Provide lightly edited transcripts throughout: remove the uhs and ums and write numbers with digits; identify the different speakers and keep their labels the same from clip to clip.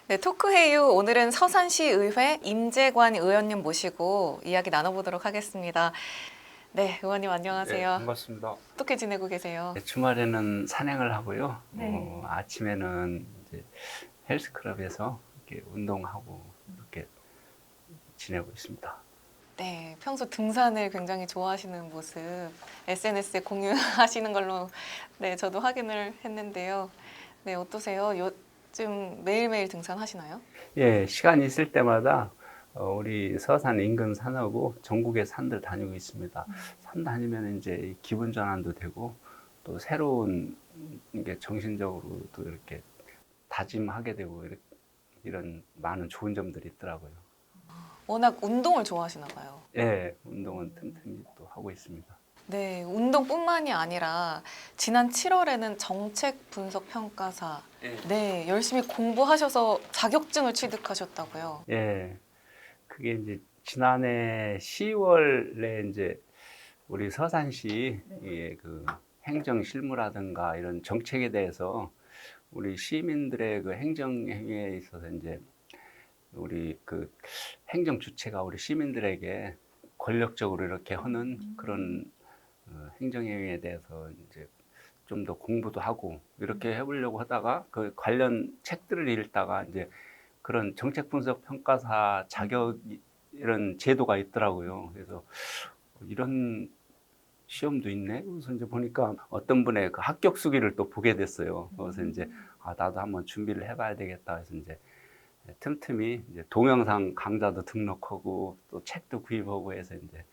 Speaker 1: 네, 토크헤이유 오늘은 서산시의회 임재관 의원님 모시고 이야기 나눠보도록 하겠습니다. 네, 의원님
Speaker 2: 네,
Speaker 1: 안녕하세요.
Speaker 2: 반갑습니다.
Speaker 1: 어떻게 지내고 계세요?
Speaker 2: 네, 주말에는 산행을 하고요.
Speaker 1: 네.
Speaker 2: 아침에는 이제 헬스클럽에서 이렇게 운동하고 이렇게 지내고 있습니다.
Speaker 1: 네, 평소 등산을 굉장히 좋아하시는 모습 SNS에 공유하시는 걸로 네, 저도 확인을 했는데요. 네, 어떠세요? 요즘 매일매일 등산하시나요?
Speaker 2: 예, 시간 있을 때마다 우리 서산 인근 산하고 전국의 산들 다니고 있습니다. 산 다니면 이제 기분 전환도 되고 또 새로운 게 정신적으로도 이렇게 다짐하게 되고 이런 많은 좋은 점들이 있더라고요.
Speaker 1: 워낙 운동을 좋아하시나 봐요.
Speaker 2: 예, 운동은 틈틈이 또 하고 있습니다.
Speaker 1: 네, 운동뿐만이 아니라 지난 7월에는 정책 분석 평가사 네, 열심히 공부하셔서 자격증을 취득하셨다고요.
Speaker 2: 예, 그게 이제 지난해 10월에 이제 우리 서산시 그 행정 실무라든가 이런 정책에 대해서 우리 시민들의 그 행정 행위에 있어서 이제 우리 그 행정 주체가 우리 시민들에게 권력적으로 이렇게 하는 그런 행정 행위에 대해서 이제 좀 더 공부도 하고 이렇게 해보려고 하다가 그 관련 책들을 읽다가 이제 그런 정책 분석 평가사 자격 이런 제도가 있더라고요. 그래서 이런 시험도 있네. 그래서 이제 보니까 어떤 분의 그 합격 수기를 또 보게 됐어요. 그래서 이제 나도 한번 준비를 해봐야 되겠다. 해서 이제 틈틈이 이제 동영상 강좌도 등록하고 또 책도 구입하고 해서 이제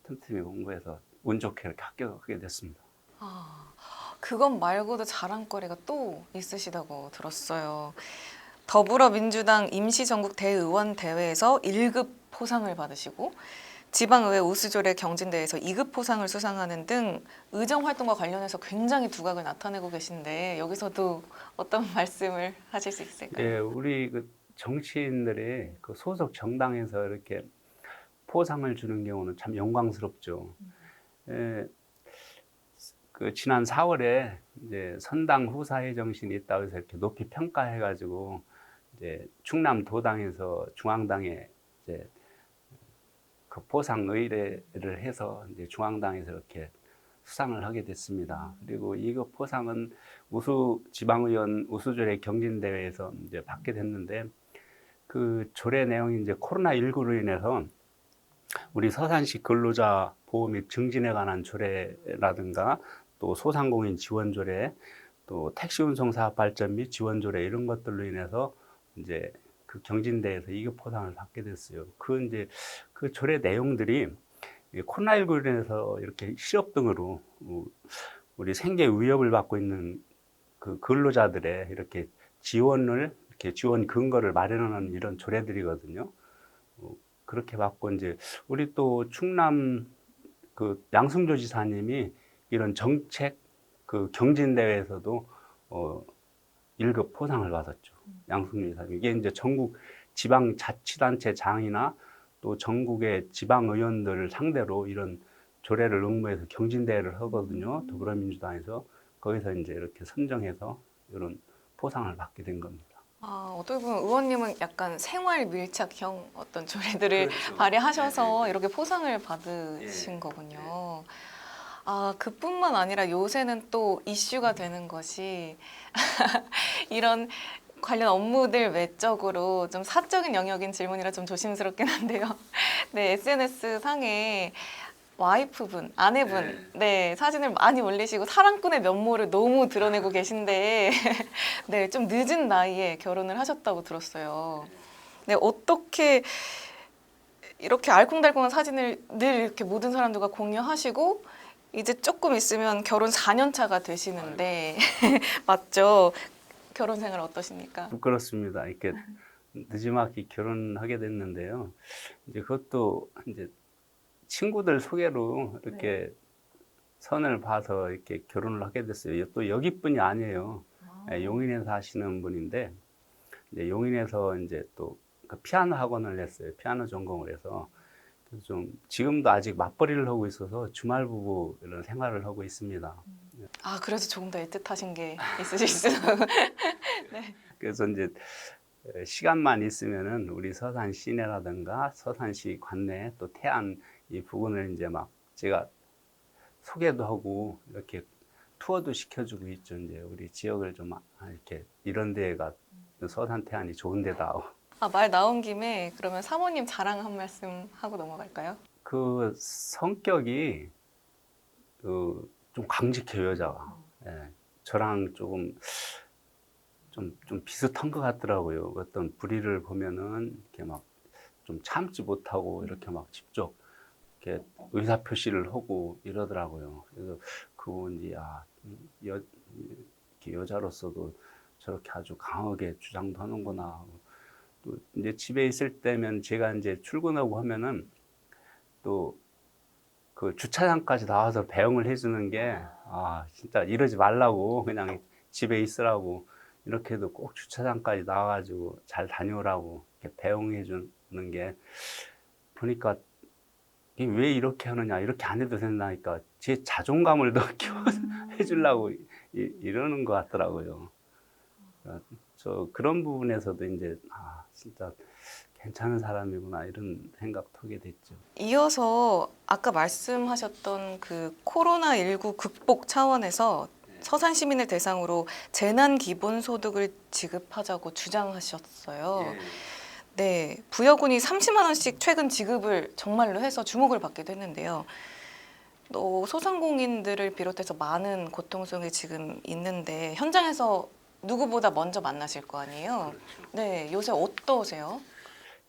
Speaker 2: 틈틈이 공부해서 운 좋게 이렇게 합격하게 됐습니다.
Speaker 1: 아, 그것 말고도 자랑거리가 또 있으시다고 들었어요. 더불어민주당 임시전국 대의원 대회에서 1급 포상을 받으시고 지방의회 우수조례 경진대회에서 2급 포상을 수상하는 등 의정 활동과 관련해서 굉장히 두각을 나타내고 계신데 여기서도 어떤 말씀을 하실 수 있을까요?
Speaker 2: 예, 우리 그 정치인들이 그 소속 정당에서 이렇게 포상을 주는 경우는 참 영광스럽죠. 예, 그 지난 4월에 이제 선당 후사의 정신이 있다고 해서 이렇게 높이 평가해가지고 이제 충남 도당에서 중앙당에 이제 그 포상 의뢰를 해서 이제 중앙당에서 이렇게 수상을 하게 됐습니다. 그리고 이거 포상은 우수 지방의원 우수조례 경진대회에서 이제 받게 됐는데 그 조례 내용이 이제 코로나19로 인해서 우리 서산시 근로자 보호 및 증진에 관한 조례라든가 또 소상공인 지원 조례, 또 택시 운송 사업 발전 및 지원 조례 이런 것들로 인해서 이제 그 경진대에서 2급 포상을 받게 됐어요. 그 이제 그 조례 내용들이 코로나19로 인해서 이렇게 실업 등으로 우리 생계 위협을 받고 있는 그 근로자들의 이렇게 지원을 이렇게 지원 근거를 마련하는 이런 조례들이거든요. 그렇게 받고 이제 우리 또 충남 그 양승조 지사님이 이런 정책 그 경진대회에서도 1급 포상을 받았죠. 양승조 지사님. 이게 이제 전국 지방자치단체장이나 또 전국의 지방의원들을 상대로 이런 조례를 응모해서 경진대회를 하거든요. 더불어민주당에서. 거기서 이제 이렇게 선정해서 이런 포상을 받게 된 겁니다.
Speaker 1: 아, 어떻게 보면 의원님은 약간 생활 밀착형 어떤 조례들을
Speaker 2: 그렇죠.
Speaker 1: 발휘하셔서
Speaker 2: 네,
Speaker 1: 이렇게 포상을
Speaker 2: 네,
Speaker 1: 받으신
Speaker 2: 네.
Speaker 1: 거군요. 아, 그뿐만 아니라 요새는 또 이슈가 되는 것이 이런 관련 업무들 외적으로 좀 사적인 영역인 질문이라 좀 조심스럽긴 한데요. 네, SNS 상에 와이프분, 아내분, 네, 사진을 많이 올리시고 사랑꾼의 면모를 너무 드러내고 계신데, 네, 좀 늦은 나이에 결혼을 하셨다고 들었어요. 네, 어떻게 이렇게 알콩달콩한 사진을 늘 이렇게 모든 사람들과 공유하시고, 이제 조금 있으면 결혼 4년 차가 되시는데, 맞죠? 결혼 생활 어떠십니까?
Speaker 2: 부끄럽습니다. 이렇게 늦지막히 결혼하게 됐는데요. 이제 그것도 이제 친구들 소개로 이렇게 선을 봐서 이렇게 결혼을 하게 됐어요. 또 여기뿐이 아니에요. 용인에 사시는 분인데 이제 용인에서 이제 또 그 피아노 학원을 냈어요. 피아노 전공을 해서 그래서 좀 지금도 아직 맞벌이를 하고 있어서 주말 부부 이런 생활을 하고 있습니다.
Speaker 1: 아, 그래서 조금 더 애틋하신 게 있으실 수. 네.
Speaker 2: 그래서 이제 시간만 있으면은 우리 서산 시내라든가 서산시 관내 또 태안 이 부근을 이제 막 제가 소개도 하고 이렇게 투어도 시켜주고 있죠. 이제 우리 지역을 좀 이렇게 이런 데가 서산 태안이 좋은 데다.
Speaker 1: 말 나온 김에 그러면 사모님 자랑 한 말씀 하고 넘어갈까요?
Speaker 2: 그 성격이 좀 강직해요, 여자가. 예, 저랑 조금 좀 비슷한 것 같더라고요. 어떤 불의를 보면은 이렇게 막 좀 참지 못하고 이렇게 막 직접 이렇게 의사 표시를 하고 이러더라고요. 그래서 그분이 이렇게 여자로서도 저렇게 아주 강하게 주장도 하는구나. 또 이제 집에 있을 때면 제가 이제 출근하고 하면은 또 그 주차장까지 나와서 배웅을 해주는 게 진짜 이러지 말라고 그냥 집에 있으라고 이렇게도 꼭 주차장까지 나와가지고 잘 다녀오라고 이렇게 배웅해 주는 게 보니까 이게 왜 이렇게 하느냐 이렇게 안 해도 된다니까 제 자존감을 더 키워해 주려고 이러는 것 같더라고요. 저 그런 부분에서도 이제 진짜 괜찮은 사람이구나 이런 생각도 하게 됐죠.
Speaker 1: 이어서 아까 말씀하셨던 그 코로나19 극복 차원에서 서산 시민을 대상으로 재난 기본소득을 지급하자고 주장하셨어요. 네, 부여군이 30만 원씩 최근 지급을 정말로 해서 주목을 받기도 했는데요. 또 소상공인들을 비롯해서 많은 고통 속에 지금 있는데 현장에서 누구보다 먼저 만나실 거 아니에요? 네, 요새 어떠세요?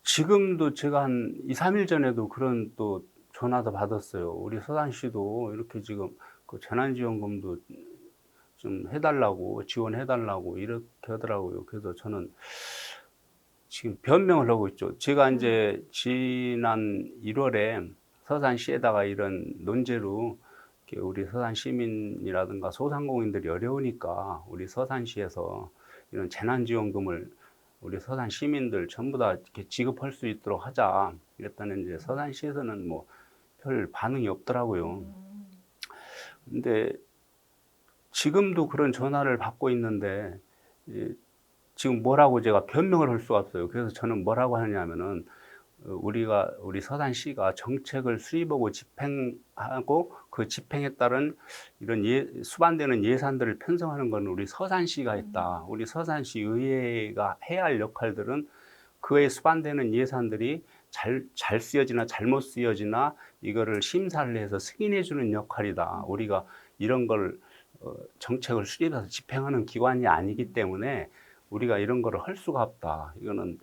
Speaker 2: 지금도 제가 한 2, 3일 전에도 그런 또 전화도 받았어요. 우리 서산시도 이렇게 지금 그 재난지원금도 좀 해달라고, 지원해달라고 이렇게 하더라고요. 그래서 저는 지금 변명을 하고 있죠. 제가 이제 지난 1월에 서산시에다가 이런 논제로 이렇게 우리 서산 시민이라든가 소상공인들이 어려우니까 우리 서산시에서 이런 재난지원금을 우리 서산 시민들 전부 다 이렇게 지급할 수 있도록 하자. 이랬더니 이제 서산시에서는 뭐 별 반응이 없더라고요. 근데 지금도 그런 전화를 받고 있는데 지금 뭐라고 제가 변명을 할 수가 없어요. 그래서 저는 뭐라고 하냐면은 우리 서산시가 정책을 수립하고 집행하고 그 집행에 따른 이런 수반되는 예산들을 편성하는 건 우리 서산시가 했다. 우리 서산시 의회가 해야 할 역할들은 그에 수반되는 예산들이 잘 쓰여지나 잘못 쓰여지나 이거를 심사를 해서 승인해 주는 역할이다. 우리가 이런 걸 정책을 수립해서 집행하는 기관이 아니기 때문에 우리가 이런 거를 할 수가 없다. 이거는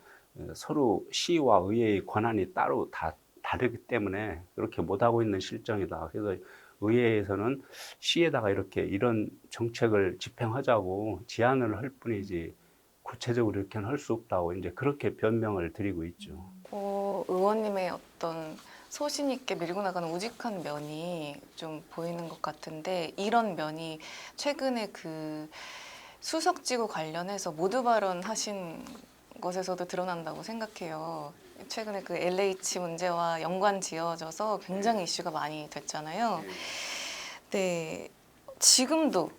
Speaker 2: 서로 시와 의회의 권한이 따로 다 다르기 때문에 그렇게 못하고 있는 실정이다. 그래서 의회에서는 시에다가 이렇게 이런 정책을 집행하자고 제안을 할 뿐이지 구체적으로 이렇게는 할 수 없다고 이제 그렇게 변명을 드리고 있죠.
Speaker 1: 의원님의 어떤 소신 있게 밀고 나가는 우직한 면이 좀 보이는 것 같은데 이런 면이 최근에 그 수석지구 관련해서 모두 발언하신 것에서도 드러난다고 생각해요. 최근에 그 LH 문제와 연관 지어져서 굉장히 이슈가 많이 됐잖아요. 네, 지금도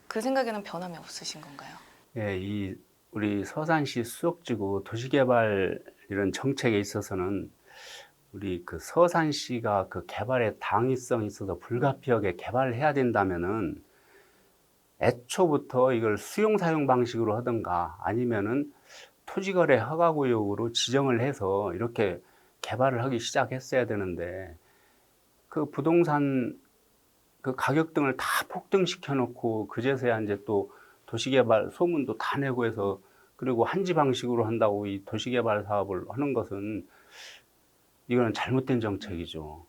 Speaker 1: 그 생각에는 변함이 없으신 건가요?
Speaker 2: 이 우리 서산시 수석지구 도시개발 이런 정책에 있어서는 우리 그 서산시가 그 개발의 당위성이 있어서 불가피하게 개발을 해야 된다면은 애초부터 이걸 수용 사용 방식으로 하든가 아니면은 토지거래 허가구역으로 지정을 해서 이렇게 개발을 하기 시작했어야 되는데 그 부동산 그 가격 등을 다 폭등시켜 놓고 그제서야 이제 또 도시개발 소문도 다 내고 해서 그리고 한지 방식으로 한다고 이 도시개발 사업을 하는 것은 이거는 잘못된 정책이죠.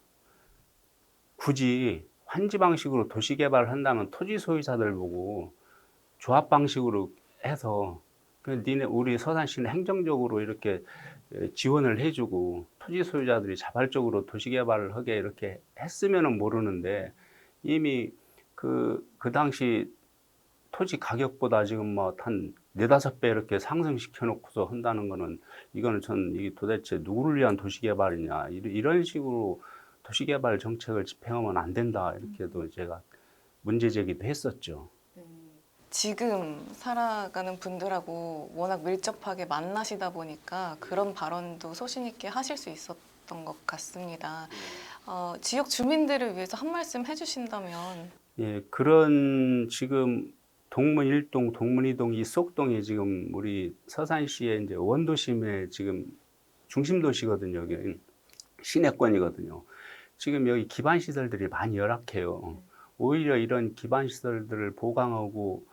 Speaker 2: 굳이 환지 방식으로 도시개발을 한다면 토지 소유자들 보고 조합 방식으로 해서 우리 서산시는 행정적으로 이렇게 지원을 해주고 토지 소유자들이 자발적으로 도시개발을 하게 이렇게 했으면은 모르는데 이미 그 당시 토지 가격보다 지금 뭐 한 4, 5배 이렇게 상승시켜 놓고서 한다는 거는 이거는 이게 도대체 누구를 위한 도시개발이냐 이런 식으로 도시개발 정책을 집행하면 안 된다 이렇게도 제가 문제 제기도 했었죠.
Speaker 1: 지금 살아가는 분들하고 워낙 밀접하게 만나시다 보니까 그런 발언도 소신 있게 하실 수 있었던 것 같습니다. 지역 주민들을 위해서 한 말씀 해주신다면.
Speaker 2: 예, 그런 지금 동문 1동, 동문 2동 이 쏙동이 지금 우리 서산시의 이제 원도심의 지금 중심 도시거든요. 여기 시내권이거든요. 지금 여기 기반 시설들이 많이 열악해요. 오히려 이런 기반 시설들을 보강하고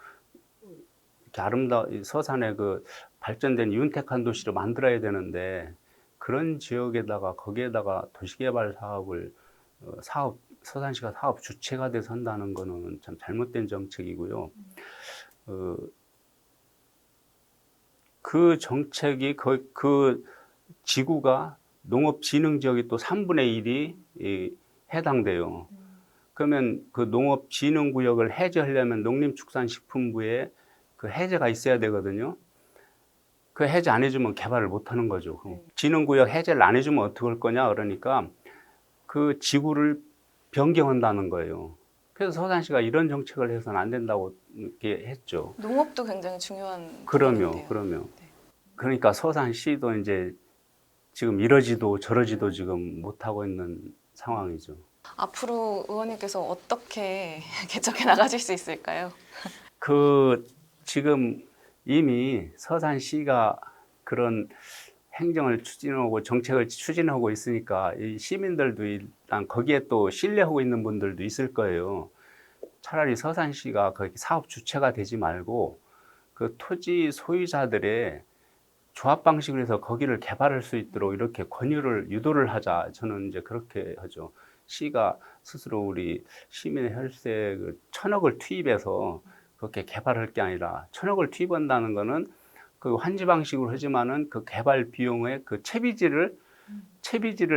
Speaker 2: 이렇게 아름다운 서산의 그 발전된 윤택한 도시로 만들어야 되는데 그런 지역에다가 거기에다가 도시개발 사업을 서산시가 사업 주체가 돼서 한다는 거는 참 잘못된 정책이고요. 그 정책이 그 지구가 농업진흥 지역이 또 3분의 1이 해당돼요. 그러면 그 농업진흥구역을 해제하려면 농림축산식품부에 그 해제가 있어야 되거든요. 그 해제 안 해주면 개발을 못 하는 거죠. 진흥구역 해제를 안 해주면 어떻게 할 거냐 그러니까 그 지구를 변경한다는 거예요. 그래서 서산시가 이런 정책을 해서는 안 된다고 이렇게 했죠.
Speaker 1: 농업도 굉장히 중요한
Speaker 2: 그러면
Speaker 1: 부분인데요. 네.
Speaker 2: 그러니까 서산시도 이제 지금 이러지도 저러지도 지금 못하고 있는 상황이죠.
Speaker 1: 앞으로 의원님께서 어떻게 개척해 나가실 수 있을까요?
Speaker 2: 그 지금 이미 서산시가 그런 행정을 추진하고 정책을 추진하고 있으니까 이 시민들도 일단 거기에 또 신뢰하고 있는 분들도 있을 거예요. 차라리 서산시가 거기 사업 주체가 되지 말고 그 토지 소유자들의 조합 방식으로 해서 거기를 개발할 수 있도록 이렇게 권유를 유도를 하자. 저는 이제 그렇게 하죠. 시가 스스로 우리 시민의 혈세 1,000억을 투입해서 그렇게 개발할 게 아니라 1,000억을 투입한다는 거는 그 환지 방식으로 하지만은 그 개발 비용의 그 채비지를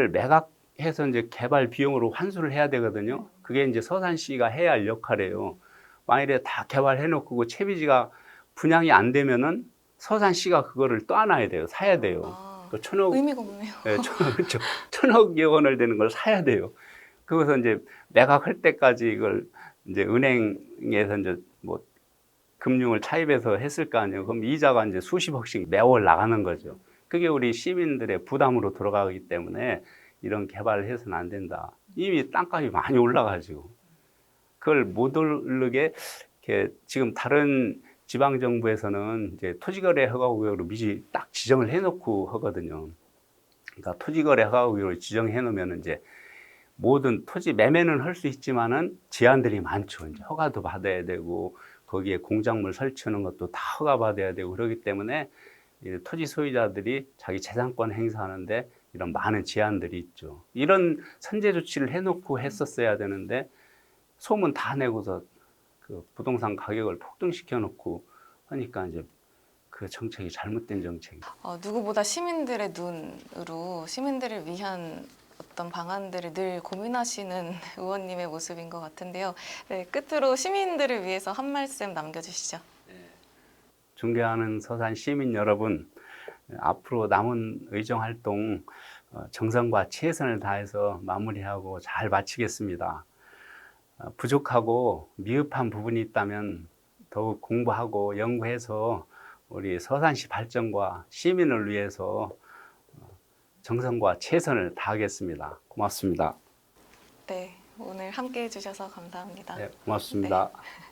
Speaker 2: 매각해서 이제 개발 비용으로 환수를 해야 되거든요. 그게 이제 서산시가 해야 할 역할이에요. 만일에 다 개발해 놓고 그 채비지가 분양이 안 되면은 서산시가 그거를 떠안아야 돼요. 사야 돼요. 그 1,000억,
Speaker 1: 의미가 없네요.
Speaker 2: 네, 1,000억여 원을 되는 걸 사야 돼요. 그래서 이제 매각할 때까지 이걸 이제 은행에서 이제 뭐 금융을 차입해서 했을 거 아니에요. 그럼 이자가 이제 수십억씩 매월 나가는 거죠. 그게 우리 시민들의 부담으로 들어가기 때문에 이런 개발을 해서는 안 된다. 이미 땅값이 많이 올라가지고 그걸 못 오르게 이렇게 지금 다른 지방 정부에서는 이제 토지거래 허가구역으로 미리 딱 지정을 해놓고 하거든요. 그러니까 토지거래 허가구역으로 지정해 놓으면 이제 모든 토지 매매는 할 수 있지만은 제한들이 많죠. 이제 허가도 받아야 되고 거기에 공작물 설치하는 것도 다 허가 받아야 되고 그러기 때문에 토지 소유자들이 자기 재산권 행사하는데 이런 많은 제한들이 있죠. 이런 선제 조치를 해놓고 했었어야 되는데 소문 다 내고서 그 부동산 가격을 폭등시켜 놓고 하니까 이제 그 정책이 잘못된 정책이죠.
Speaker 1: 누구보다 시민들의 눈으로 시민들을 위한 어떤 방안들을 늘 고민하시는 의원님의 모습인 것 같은데요. 네, 끝으로 시민들을 위해서 한 말씀 남겨주시죠.
Speaker 2: 존경하는 서산 시민 여러분, 앞으로 남은 의정 활동 정성과 최선을 다해서 마무리하고 잘 마치겠습니다. 부족하고 미흡한 부분이 있다면 더욱 공부하고 연구해서 우리 서산시 발전과 시민을 위해서 정성과 최선을 다하겠습니다. 고맙습니다.
Speaker 1: 네, 오늘 함께 해주셔서 감사합니다.
Speaker 2: 네, 고맙습니다.
Speaker 1: 네.